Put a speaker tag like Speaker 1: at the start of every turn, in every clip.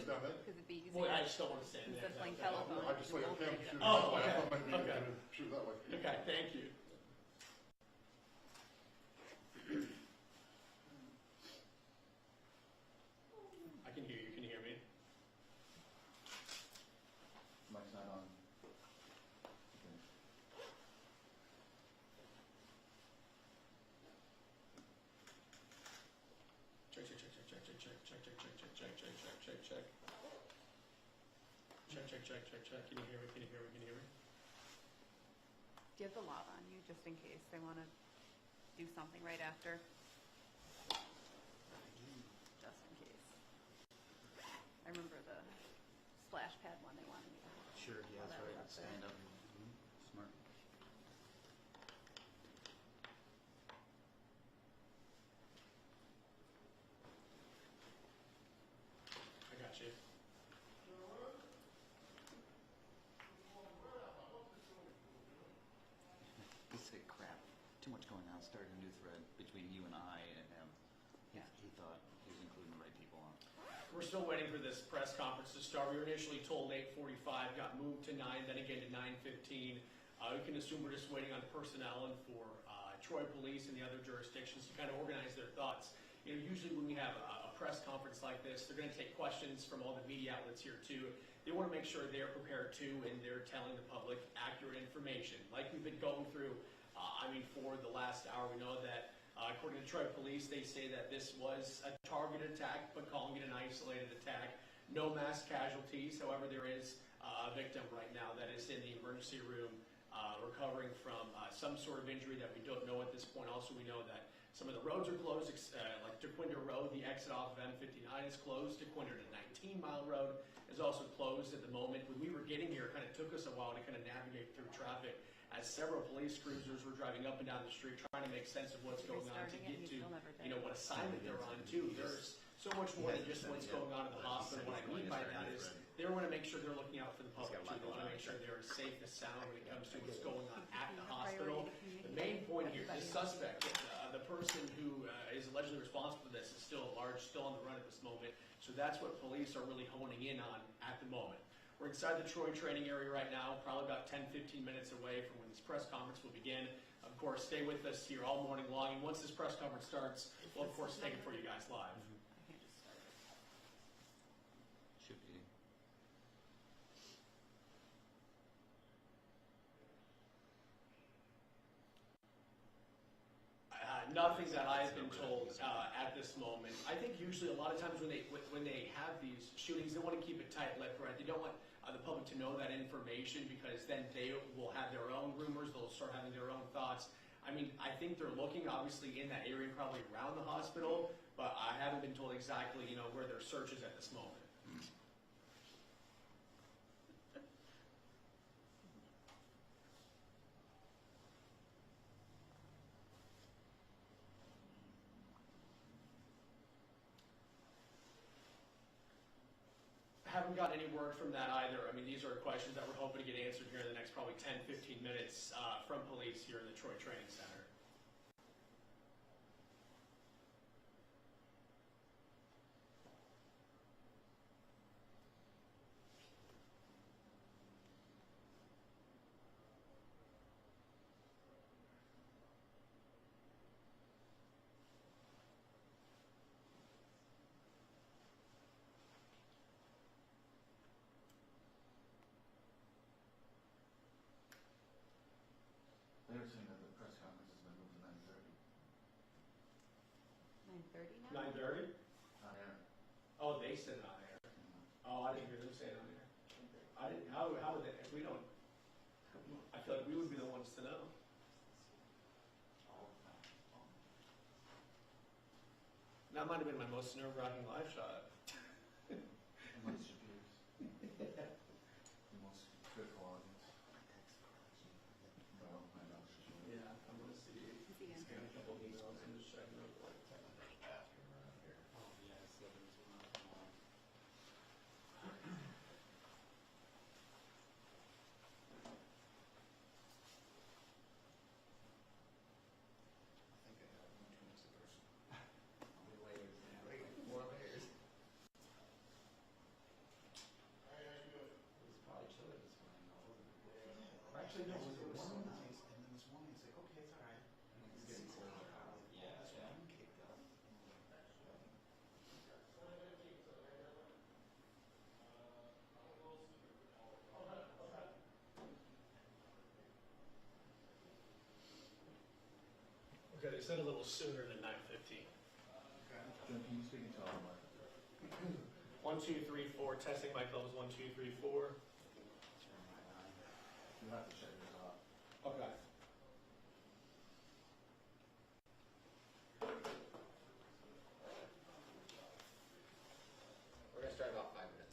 Speaker 1: down there?
Speaker 2: Because it'd be easier.
Speaker 3: Boy, I just don't want to stand there.
Speaker 2: Instead of playing telephone.
Speaker 1: I just like a camp shooting.
Speaker 3: Oh, okay.
Speaker 1: I thought maybe you
Speaker 3: Okay.
Speaker 1: could shoot that way.
Speaker 3: Okay, thank you. I can hear you. Can you hear me?
Speaker 4: Mic's not on.
Speaker 3: Check, check, check, check, check, check, check, check, check, check, check, check, check, check, check. Check, check, check, check, check. Can you hear me? Can you hear me? Can you hear me?
Speaker 2: Do you have the lav on you just in case they want to do something right after? Just in case. I remember the splash pad one they wanted me to have.
Speaker 4: Sure, yeah, that's right. Stand up. Smart.
Speaker 3: I got you.
Speaker 4: He said, crap, too much going on. Started a new thread between you and I and him. He thought he was including the right people on.
Speaker 3: We're still waiting for this press conference to start. We were initially told 8:45, got moved to 9, then again to 9:15. We can assume we're just waiting on personnel and for Troy Police and the other jurisdictions to kind of organize their thoughts. You know, usually when we have a press conference like this, they're going to take questions from all the media outlets here too. They want to make sure they're prepared too and they're telling the public accurate information. Like we've been going through, for the last hour, we know that according to Troy Police, they say that this was a targeted attack, but calling it an isolated attack. No mass casualties. However, there is a victim right now that is in the emergency room recovering from some sort of injury that we don't know at this point. Also, we know that some of the roads are closed, like Dequindre Road, the exit off of M59 is closed. Dequindre to 19-mile road is also closed at the moment. When we were getting here, it kind of took us a while to kind of navigate through traffic as several police cruisers were driving up and down the street trying to make sense of what's going on to get to, what assignment they're on too. There's so much more than just what's going on at the hospital. What I mean by that is they want to make sure they're looking out for the public too. They want to make sure they're as safe as sound when it comes to what's going on at the hospital. The main point here, the suspect, the person who is allegedly responsible for this is still at large, still on the run at this moment. So that's what police are really honing in on at the moment. We're inside the Troy training area right now, probably about 10-15 minutes away from when this press conference will begin. Of course, stay with us here all morning long, and once this press conference starts, we'll of course take it for you guys live.
Speaker 4: Should be.
Speaker 3: Nothing that I've been told at this moment. I think usually a lot of times when they have these shootings, they want to keep it tight-lipped, right? They don't want the public to know that information because then they will have their own rumors. They'll start having their own thoughts. I mean, I think they're looking obviously in that area, probably around the hospital, but I haven't been told exactly, where their search is at this moment. Haven't got any word from that either. I mean, these are questions that we're hoping to get answered here in the next probably 10-15 minutes from police here in the Troy Training Center.
Speaker 4: They were saying that the press conference has been moved to 9:30.
Speaker 2: 9:30 now?
Speaker 3: 9:30?
Speaker 4: On air.
Speaker 3: Oh, they said it on air. Oh, I didn't hear them say it on air. I didn't. How would they? If we don't, I feel like we would be the ones to know. That might have been my most nerve-wracking live shot.
Speaker 4: Amongst your peers. The most critical audience. Well, I know.
Speaker 3: Yeah, I'm going to see. Scan a couple of emails and just check real quick.
Speaker 1: Actually, no, it was so nice, and then this morning it's like, okay, it's all right. It's getting colder.
Speaker 5: Yeah,
Speaker 1: This
Speaker 5: yeah.
Speaker 1: wind kicked up.
Speaker 3: Okay, they said a little sooner than 9:15.
Speaker 1: Jim, can you speak into our mic?
Speaker 3: 1, 2, 3, 4. Testing mic levels 1, 2, 3, 4.
Speaker 1: You have to shut yours off.
Speaker 3: Okay.
Speaker 5: We're gonna start about 5 minutes.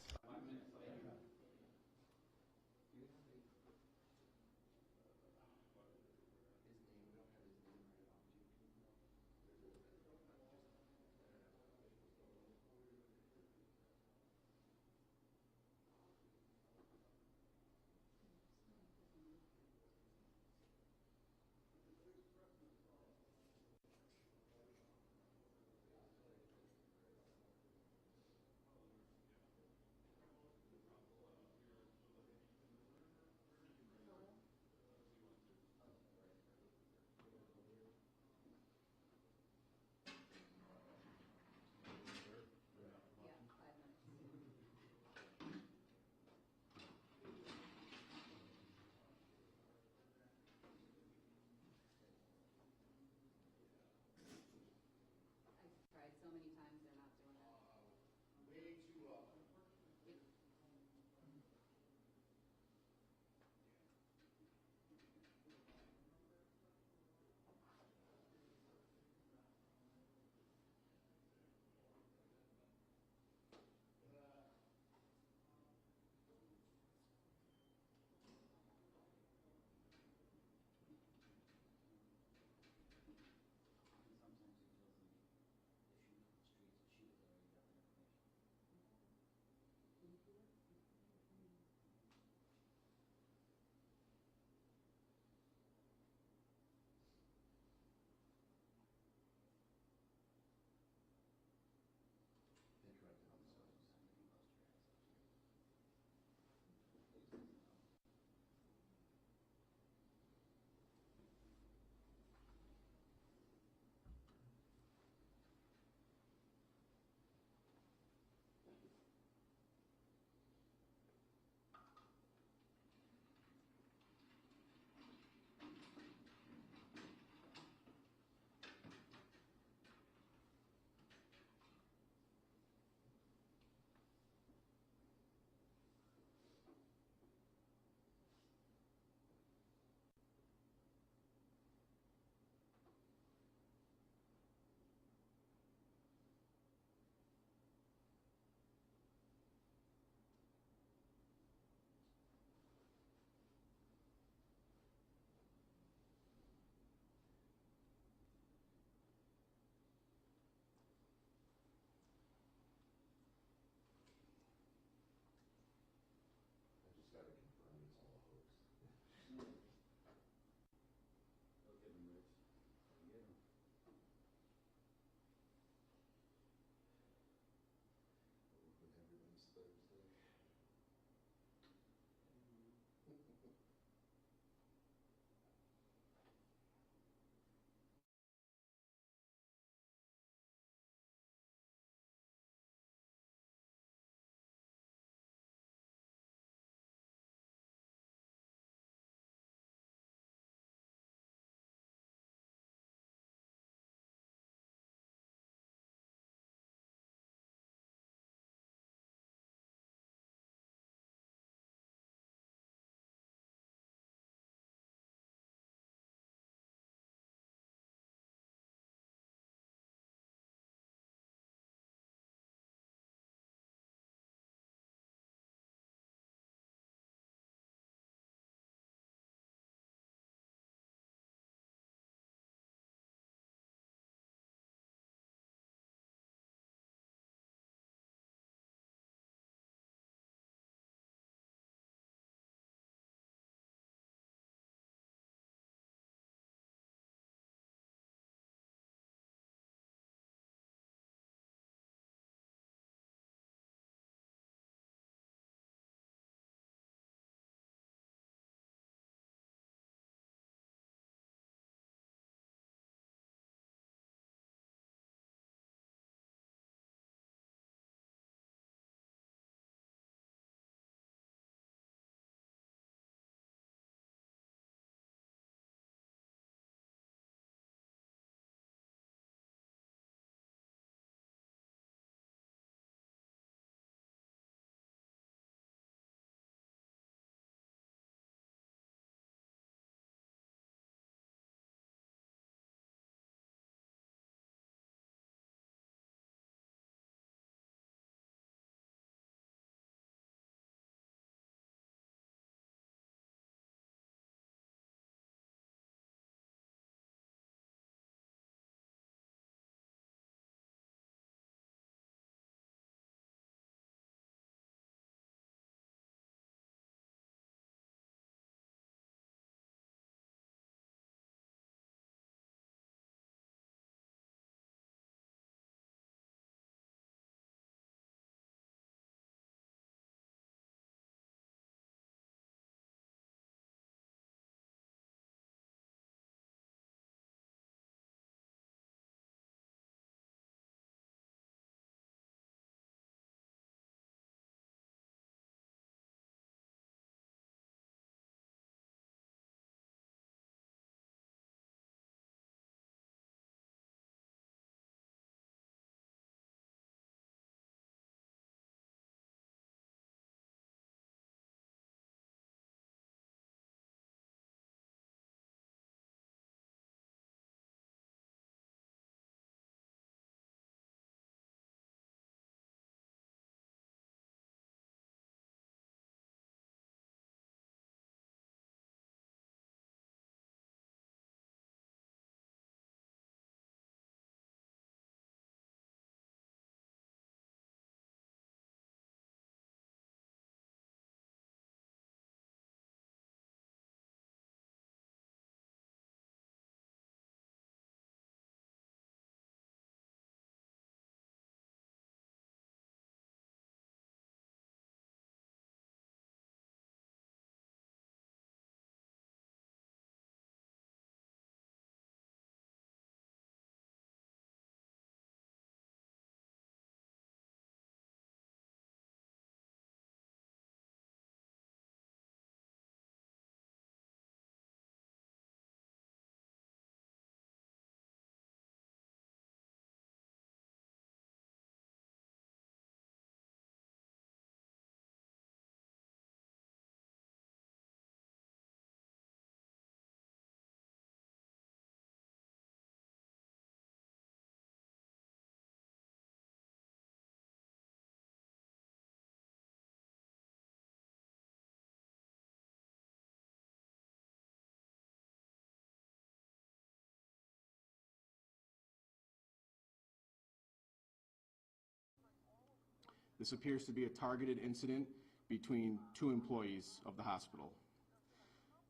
Speaker 6: This appears to be a targeted incident between two employees of the hospital.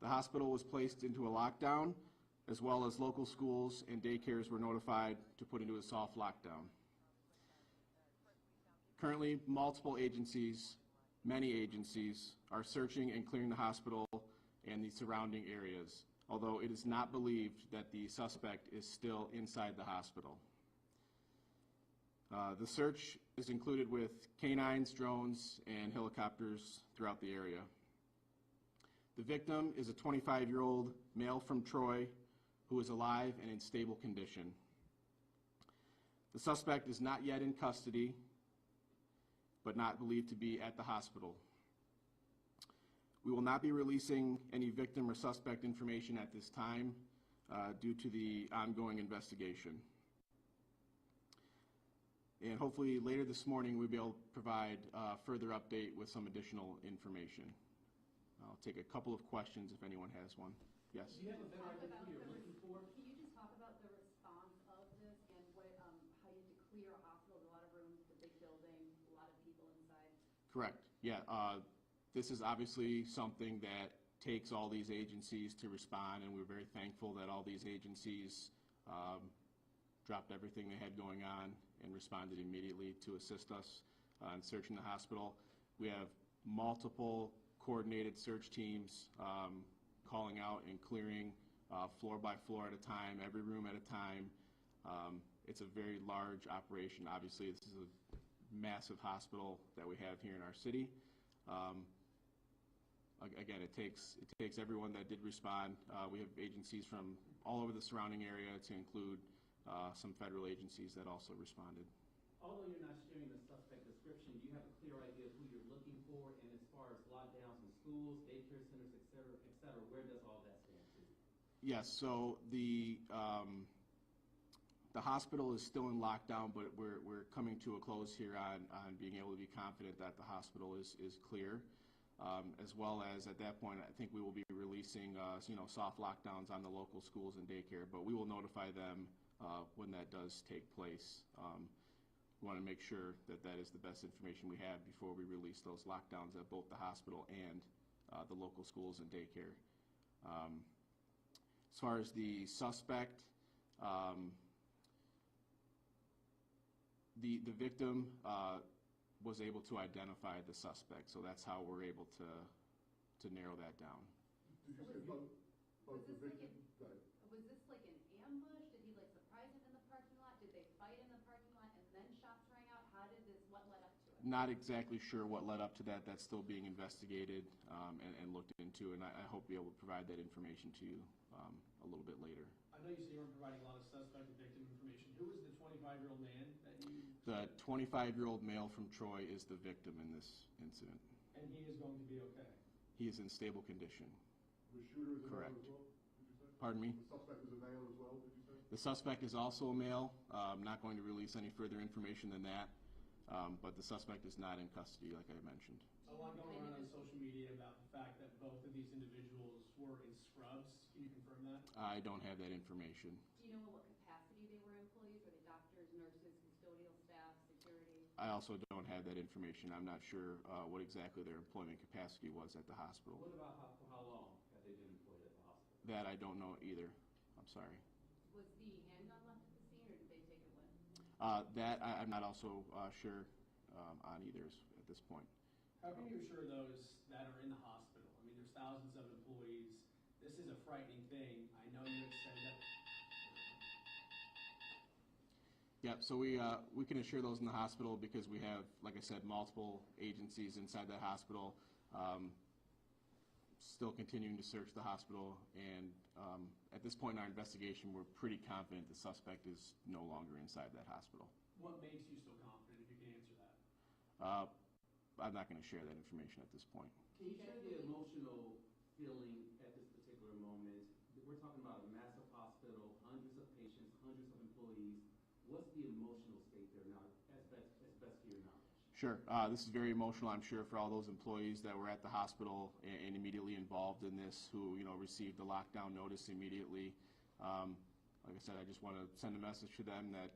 Speaker 6: The hospital was placed into a lockdown, as well as local schools and daycares were notified to put into a soft lockdown. Currently, multiple agencies, many agencies, are searching and clearing the hospital and the surrounding areas, although it is not believed that the suspect is still inside the hospital. The search is included with canines, drones, and helicopters throughout the area. The victim is a 25-year-old male from Troy who is alive and in stable condition. The suspect is not yet in custody, but not believed to be at the hospital. We will not be releasing any victim or suspect information at this time due to the ongoing investigation. And hopefully later this morning we'll be able to provide further update with some additional information. I'll take a couple of questions if anyone has one. Yes?
Speaker 3: Do you have a better idea who you're looking for?
Speaker 2: Can you just talk about the response of this and what, how you have to clear a hospital, a lot of rooms, the big building, a lot of people inside?
Speaker 6: Correct. Yeah. This is obviously something that takes all these agencies to respond, and we're very thankful that all these agencies dropped everything they had going on and responded immediately to assist us in searching the hospital. We have multiple coordinated search teams calling out and clearing floor by floor at a time, every room at a time. It's a very large operation. Obviously, this is a massive hospital that we have here in our city. Again, it takes everyone that did respond. We have agencies from all over the surrounding area, to include some federal agencies that also responded.
Speaker 7: Although you're not sharing the suspect description, do you have a clear idea of who you're looking for? And as far as lockdowns in schools, daycare centers, et cetera, where does all that stand to?
Speaker 6: Yes, so the hospital is still in lockdown, but we're coming to a close here on being able to be confident that the hospital is clear. As well as at that point, I think we will be releasing soft lockdowns on the local schools and daycare, but we will notify them when that does take place. We want to make sure that that is the best information we have before we release those lockdowns at both the hospital and the local schools and daycare. As far as the suspect, the victim was able to identify the suspect, so that's how we're able to narrow that down.
Speaker 8: Did you say both the victim?
Speaker 2: Was this like an ambush? Did he like surprise him in the parking lot? Did they fight in the parking lot and then shots rang out? What led up to it?
Speaker 6: Not exactly sure what led up to that. That's still being investigated and looked into, and I hope to be able to provide that information to you a little bit later.
Speaker 3: I know you say you weren't providing a lot of suspect and victim information. Who was the 25-year-old man that you...
Speaker 6: The 25-year-old male from Troy is the victim in this incident.
Speaker 3: And he is going to be okay?
Speaker 6: He is in stable condition.
Speaker 8: The shooter is a
Speaker 6: Correct.
Speaker 8: male as well, did you say?
Speaker 6: Pardon me?
Speaker 8: The suspect is a male as well, did you say?
Speaker 6: The suspect is also a male. I'm not going to release any further information than that, but the suspect is not in custody, like I mentioned.
Speaker 3: A lot going around on social media about the fact that both of these individuals were in scrubs. Can you confirm that?
Speaker 6: I don't have that information.
Speaker 2: Do you know what capacity they were employees? Were they doctors, nurses, custodial staff, security?
Speaker 6: I also don't have that information. I'm not sure what exactly their employment capacity was at the hospital.
Speaker 7: What about for how long have they been employed at the hospital?
Speaker 6: That I don't know either. I'm sorry.
Speaker 2: Was the handgun left at the scene, or did they take it with?
Speaker 6: That I'm not also sure on either at this point.
Speaker 3: How can you assure those that are in the hospital? I mean, there's thousands of employees. This is a frightening thing. I know you had said that.
Speaker 6: Yeah, so we can assure those in the hospital because we have, like I said, multiple agencies inside that hospital still continuing to search the hospital, and at this point in our investigation, we're pretty confident the suspect is no longer inside that hospital.
Speaker 3: What makes you so confident, if you can answer that?
Speaker 6: I'm not going to share that information at this point.
Speaker 7: Can you share the emotional feeling at this particular moment? We're talking about a massive hospital, hundreds of patients, hundreds of employees. What's the emotional state there now, as best to your knowledge?
Speaker 6: Sure. This is very emotional, I'm sure, for all those employees that were at the hospital and immediately involved in this, who received the lockdown notice immediately. Like I said, I just want to send a message to them that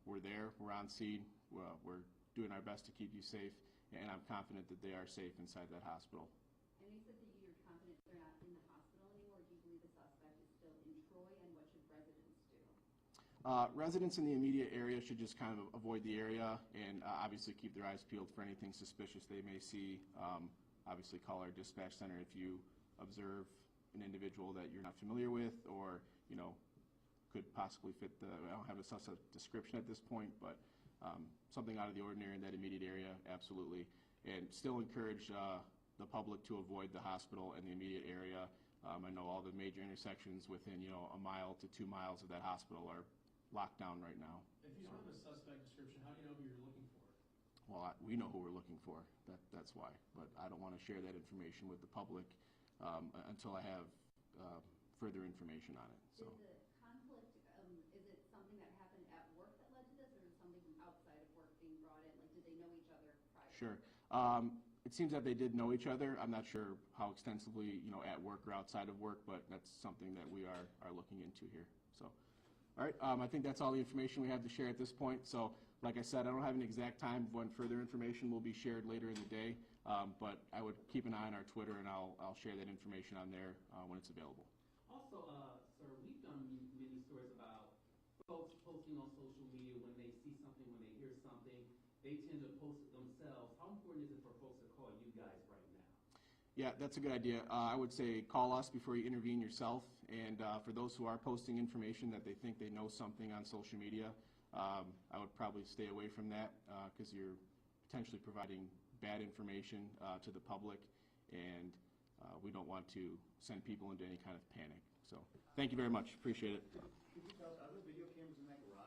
Speaker 6: we're there, we're on scene, we're doing our best to keep you safe, and I'm confident that they are safe inside that hospital.
Speaker 2: And you said that you're confident they're not in the hospital anymore. Do you believe the suspect is still in Troy, and what should residents do?
Speaker 6: Residents in the immediate area should just kind of avoid the area and obviously keep their eyes peeled for anything suspicious they may see. Obviously call our dispatch center if you observe an individual that you're not familiar with or, you know, could possibly fit the, I don't have a suspect description at this point, but something out of the ordinary in that immediate area, absolutely. And still encourage the public to avoid the hospital and the immediate area. I know all the major intersections within, you know, 1 mile to 2 miles of that hospital are locked down right now.
Speaker 3: If you don't have a suspect description, how do you know who you're looking for?
Speaker 6: Well, we know who we're looking for. That's why. But I don't want to share that information with the public until I have further information on it. So.
Speaker 2: Did the conflict, is it something that happened at work that led to this, or is it something from outside of work being brought in? Like, did they know each other prior?
Speaker 6: Sure. It seems that they did know each other. I'm not sure how extensively, you know, at work or outside of work, but that's something that we are looking into here. So, all right. I think that's all the information we have to share at this point. So, like I said, I don't have an exact time when further information will be shared later in the day, but I would keep an eye on our Twitter, and I'll share that information on there when it's available.
Speaker 7: Also, sir, we've done many stories about folks posting on social media when they see something, when they hear something, they tend to post it themselves. How important is it for folks to call you guys right now?
Speaker 6: Yeah, that's a good idea. I would say call us before you intervene yourself, and for those who are posting information that they think they know something on social media, I would probably stay away from that because you're potentially providing bad information to the public, and we don't want to send people into any kind of panic. So thank you very much. Appreciate it.
Speaker 1: Could you tell us, are there video cameras in that garage?